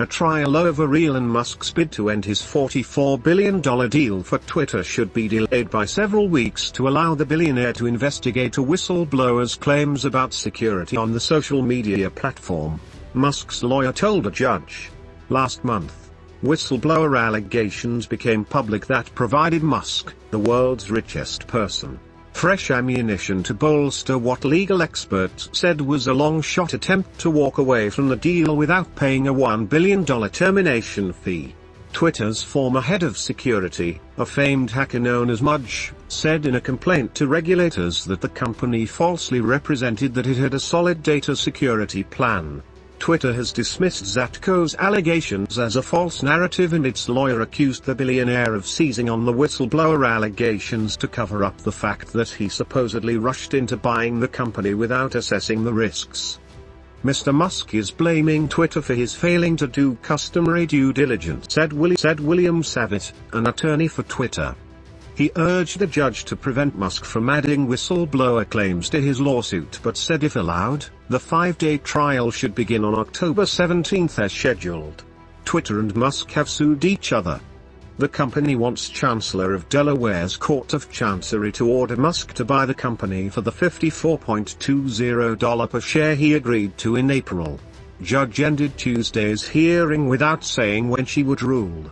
A trial over Elon Musk's bid to end his $44 billion deal for Twitter should be delayed by several weeks to allow the billionaire to investigate a whistleblower's claims about security on the social media platform, Musk's lawyer told a judge. Last month, whistleblower allegations became public that provided Musk, the world's richest person, fresh ammunition to bolster what legal experts said was a long-shot attempt to walk away from the deal without paying a $1 billion termination fee. Twitter's former head of security, a famed hacker known as Mudge, said in a complaint to regulators that the company falsely represented that it had a solid data security plan. Twitter has dismissed Zatko's allegations as a false narrative, and its lawyer accused the billionaire of seizing on the whistleblower allegations to cover up the fact that he supposedly rushed into buying the company without assessing the risks. Mr. Musk is blaming Twitter for his failing to do customary due diligence, said William Savitt, an attorney for Twitter. He urged the judge to prevent Musk from adding whistleblower claims to his lawsuit, but said if allowed, the 5-day trial should begin on October 17 as scheduled. Twitter and Musk have sued each other. The company wants Chancellor of Delaware's Court of Chancery to order Musk to buy the company for the $54.20 per share he agreed to in April. Judge ended Tuesday's hearing without saying when she would rule.